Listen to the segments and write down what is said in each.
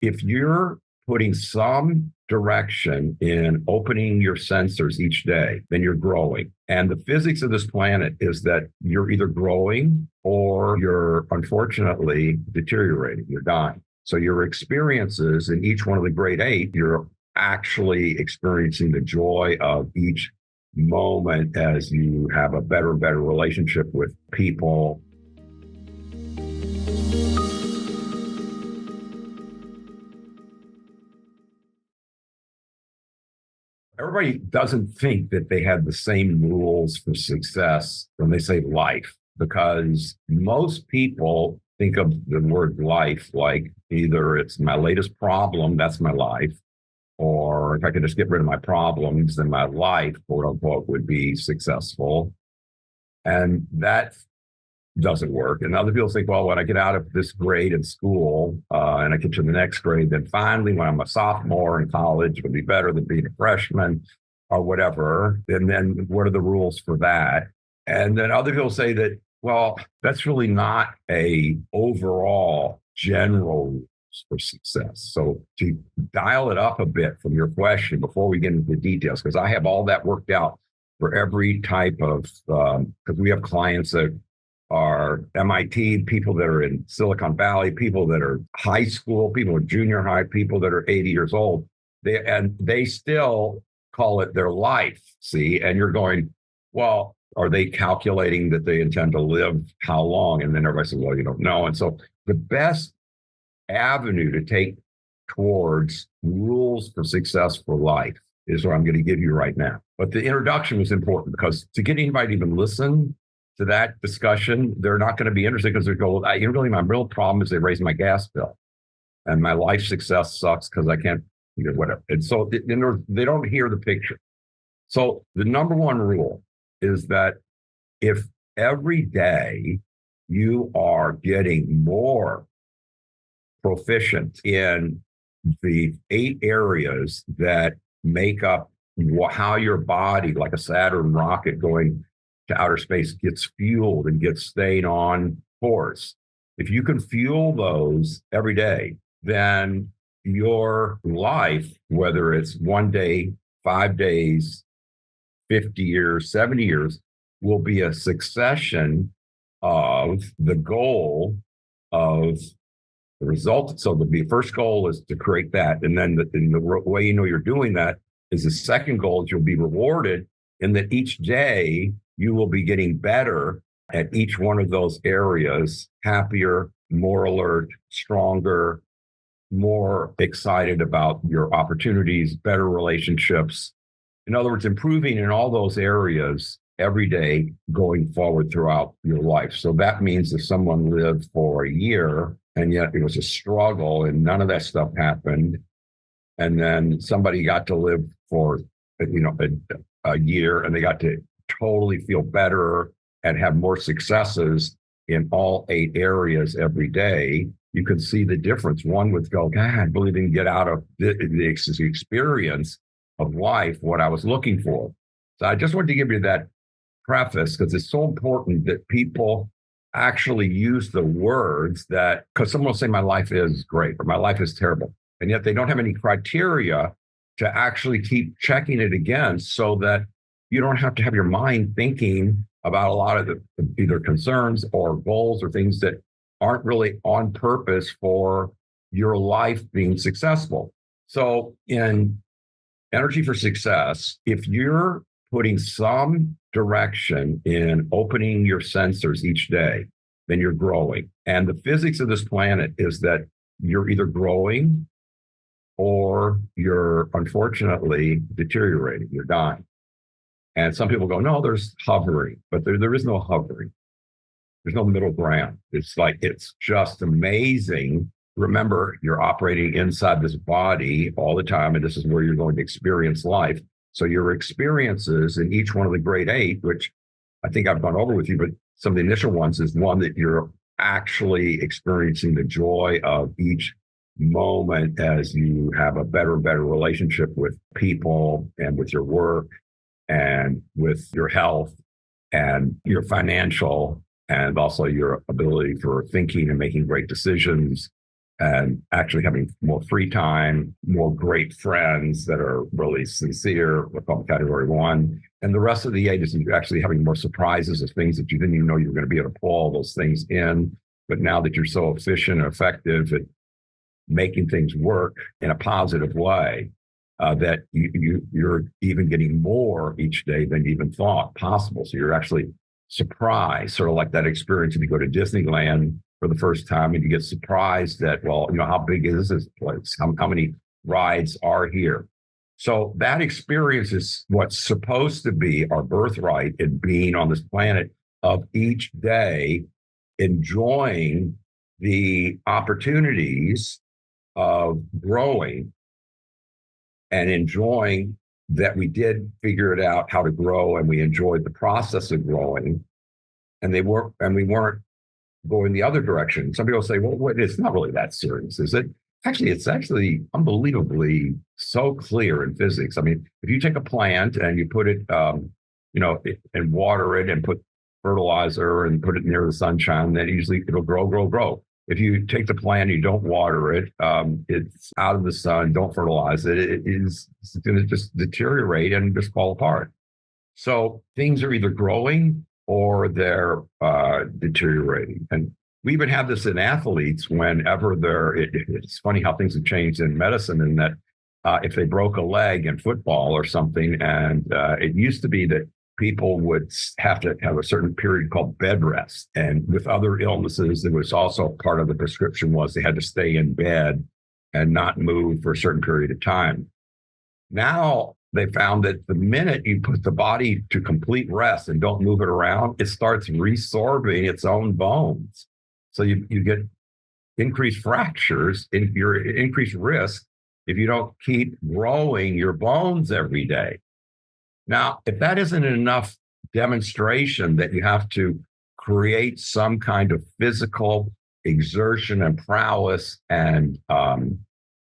if you're putting some direction in opening your sensors each day, then you're growing. And the physics of this planet is that you're either growing or you're unfortunately deteriorating, you're dying. So your experiences in each one of the great eight, you're actually experiencing the joy of each moment as you have a better and better relationship with people. Everybody doesn't think that they have the same rules for success when they say life, because most people think of the word life like either it's my latest problem, that's my life, or if I could just get rid of my problems, then my life, quote unquote, would be successful. And that doesn't work. And other people think, well, when I get out of this grade in school and I get to the next grade, then finally, when I'm a sophomore in college, it would be better than being a freshman or whatever. And then what are the rules for that? And then other people say that, well, that's really not a overall general rules for success. So to dial it up a bit from your question before we get into the details, because I have all that worked out for every type of, because we have clients that are MIT, people that are in Silicon Valley, people that are high school, people in junior high, people that are 80 years old. They still call it their life, see? And you're going, well, are they calculating that they intend to live how long? And then everybody says, well, you don't know. And so the best avenue to take towards rules for success for life is what I'm going to give you right now. But the introduction was important because to get anybody to even listen to that discussion, they're not going to be interested because they go, well, really, my real problem is they raise my gas bill and my life success sucks because I can't, whatever. And so they don't hear the picture. So the number one rule is that if every day you are getting more proficient in the 8 areas that make up how your body, like a Saturn rocket going to outer space, gets fueled and gets stayed on course. If you can fuel those every day, then your life, whether it's 1 day, 5 days, 50 years, 70 years, will be a succession of the goal of the result. So the first goal is to create that. And then the way you know you're doing that is the second goal is you'll be rewarded in that each day you will be getting better at each one of those areas, happier, more alert, stronger, more excited about your opportunities, better relationships. In other words, improving in all those areas every day going forward throughout your life. So that means if someone lived for a year and yet it was a struggle and none of that stuff happened, and then somebody got to live for a year and they got to totally feel better and have more successes in all 8 areas every day, you can see the difference. One would go, God, I really didn't get out of the experience of life what I was looking for. So I just wanted to give you that preface because it's so important that people actually use the words that, because someone will say my life is great or my life is terrible, and yet they don't have any criteria to actually keep checking it against so that you don't have to have your mind thinking about a lot of the either concerns or goals or things that aren't really on purpose for your life being successful. So in Energy for Success, if you're putting some direction in opening your sensors each day, then you're growing. And the physics of this planet is that you're either growing or you're unfortunately deteriorating, you're dying. And some people go, no, there's hovering, but there is no hovering. There's no middle ground. It's just amazing. Remember, you're operating inside this body all the time, and this is where you're going to experience life. So your experiences in each one of the great 8, which I think I've gone over with you, but some of the initial ones is one that you're actually experiencing the joy of each moment as you have a better and better relationship with people and with your work and with your health and your financial and also your ability for thinking and making great decisions and actually having more free time, more great friends that are really sincere, we'll call category one. And the rest of the eight is you're actually having more surprises of things that you didn't even know you were going to be able to pull all those things in. But now that you're so efficient and effective at making things work in a positive way, that you're even getting more each day than you even thought possible. So you're actually surprised, sort of like that experience if you go to Disneyland for the first time and you get surprised that, well, how big is this place? How many rides are here? So that experience is what's supposed to be our birthright in being on this planet, of each day enjoying the opportunities of growing and enjoying that we did figure it out how to grow, and we enjoyed the process of growing, and we weren't going the other direction. Some people say, well, it's not really that serious, is it? Actually, it's actually unbelievably so clear in physics. I mean, if you take a plant and you put it, and water it and put fertilizer and put it near the sunshine, then usually it'll grow. If you take the plant and you don't water it, it's out of the sun, don't fertilize it, it's going to just deteriorate and just fall apart. So things are either growing or they're deteriorating. And we even have this in athletes whenever it's funny how things have changed in medicine, in that if they broke a leg in football or something, and it used to be that people would have to have a certain period called bed rest. And with other illnesses, there was also part of the prescription was they had to stay in bed and not move for a certain period of time. Now they found that the minute you put the body to complete rest and don't move it around, it starts resorbing its own bones. So you get increased fractures, increased risk if you don't keep growing your bones every day. Now, if that isn't enough demonstration that you have to create some kind of physical exertion and prowess and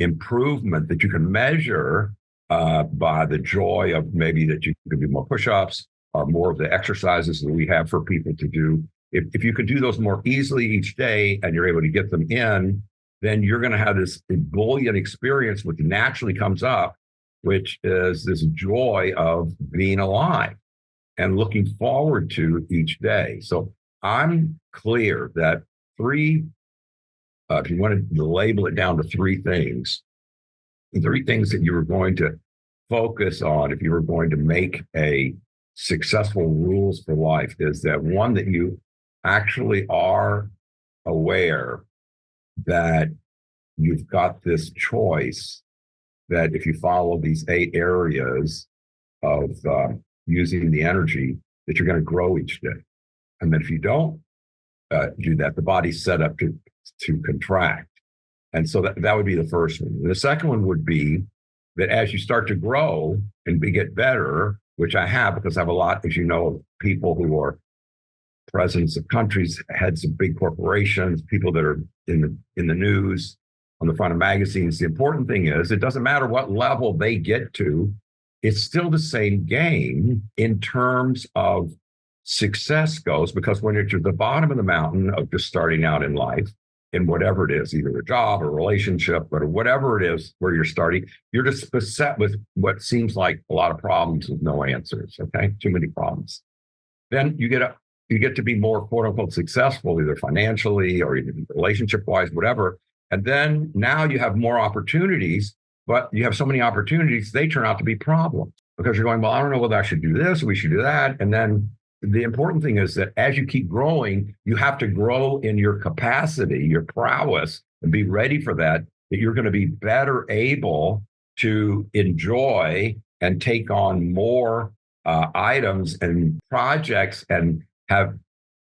improvement that you can measure by the joy of maybe that you can do more push-ups or more of the exercises that we have for people to do. If you can do those more easily each day and you're able to get them in, then you're going to have this ebullient experience which naturally comes up, which is this joy of being alive and looking forward to each day. So I'm clear that if you wanted to label it down to three things that you were going to focus on if you were going to make a successful rules for life, is that one, that you actually are aware that you've got this choice, that if you follow these 8 areas of using the energy, that you're going to grow each day. And that if you don't do that, the body's set up to contract. And so that would be the first one. And the second one would be that as you start to grow and get better, which I have, because I have a lot, as you know, of people who are presidents of countries, heads of big corporations, people that are in the news, on the front of magazines. The important thing is, it doesn't matter what level they get to, it's still the same game in terms of success goes, because when you're at the bottom of the mountain of just starting out in life, in whatever it is, either a job or relationship, but whatever it is where you're starting, you're just beset with what seems like a lot of problems with no answers, okay? Too many problems. Then you get to be more quote unquote successful, either financially or even relationship wise, whatever. And then now you have more opportunities, but you have so many opportunities, they turn out to be problems because you're going, well, I don't know whether I should do this or we should do that. And then the important thing is that as you keep growing, you have to grow in your capacity, your prowess, and be ready for that you're going to be better able to enjoy and take on more items and projects and have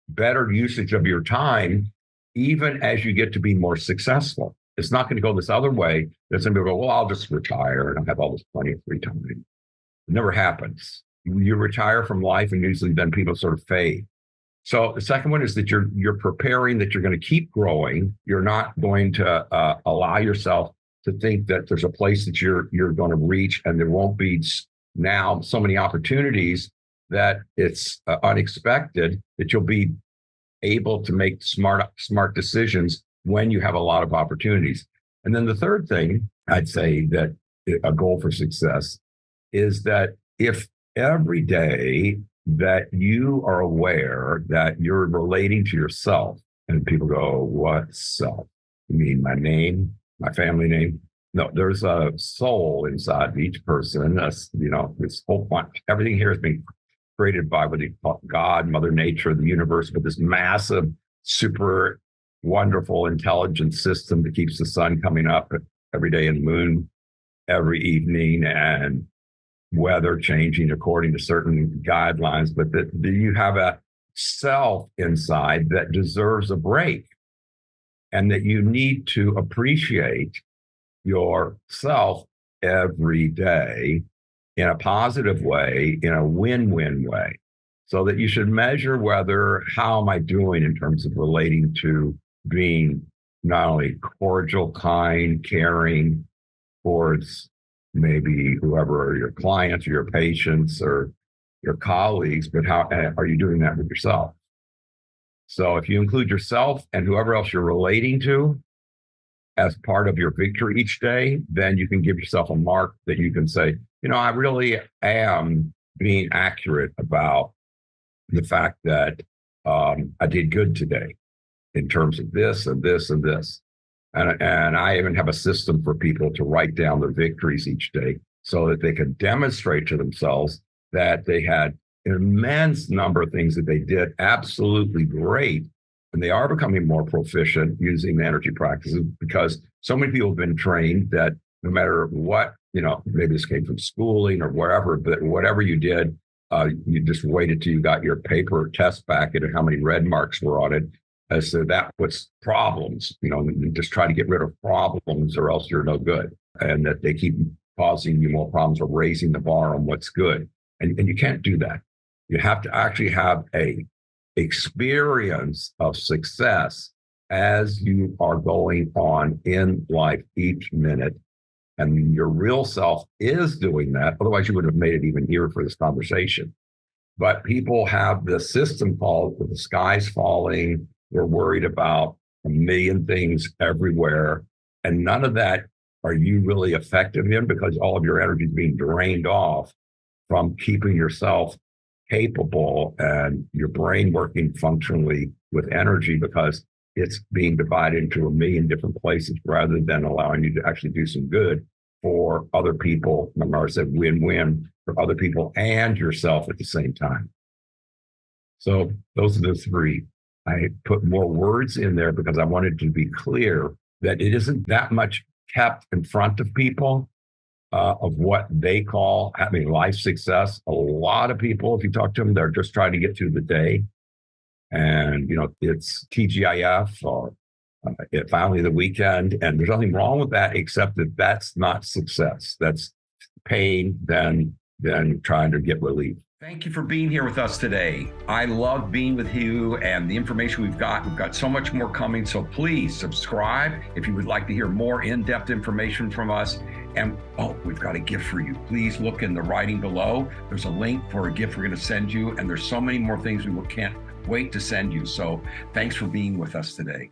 better usage of your time, even as you get to be more successful. It's not going to go this other way. That some people go, well, I'll just retire and I'll have all this plenty of free time. It never happens. You retire from life and usually then people sort of fade. So the second one is that you're preparing, that you're going to keep growing. You're not going to allow yourself to think that there's a place that you're going to reach and there won't be now so many opportunities that it's unexpected, that you'll be able to make smart decisions when you have a lot of opportunities. And then the third thing I'd say that a goal for success is that if every day that you are aware that you're relating to yourself, and people go, what self? You mean my name, my family name? No, there's a soul inside of each person. This whole everything here has been created by what they call God, Mother Nature, the universe, but this massive, super wonderful, intelligent system that keeps the sun coming up every day and the moon every evening and weather changing according to certain guidelines. But that you have a self inside that deserves a break, and that you need to appreciate yourself every day in a positive way, in a win-win way. So that you should measure how am I doing in terms of relating to being not only cordial, kind, caring towards maybe whoever are your clients or your patients or your colleagues, but how are you doing that with yourself? So if you include yourself and whoever else you're relating to as part of your victory each day, then you can give yourself a mark that you can say, I really am being accurate about the fact that I did good today in terms of this and this and this. And I even have a system for people to write down their victories each day so that they can demonstrate to themselves that they had an immense number of things that they did absolutely great. And they are becoming more proficient using the energy practices, because so many people have been trained that no matter what, maybe this came from schooling or wherever, but whatever you did, you just waited till you got your paper test back and how many red marks were on it. So that was problems, just try to get rid of problems or else you're no good. And that they keep causing you more problems or raising the bar on what's good. And you can't do that. You have to actually have a experience of success as you are going on in life each minute. And your real self is doing that. Otherwise, you would have made it even here for this conversation. But people have this system called the sky's falling. We're worried about a million things everywhere. And none of that are you really effective in, because all of your energy is being drained off from keeping yourself capable and your brain working functionally with energy, because it's being divided into a million different places rather than allowing you to actually do some good for other people. Remember, I said win-win for other people and yourself at the same time. So those are the three. I put more words in there because I wanted to be clear that it isn't that much kept in front of people of what they call having life success. A lot of people, if you talk to them, they're just trying to get through the day. And, it's TGIF or finally the weekend. And there's nothing wrong with that, except that that's not success. That's pain, then trying to get relief. Thank you for being here with us today. I love being with you and the information we've got. We've got so much more coming. So please subscribe if you would like to hear more in-depth information from us. And we've got a gift for you. Please look in the writing below. There's a link for a gift we're going to send you. And there's so many more things we can't wait to send you. So thanks for being with us today.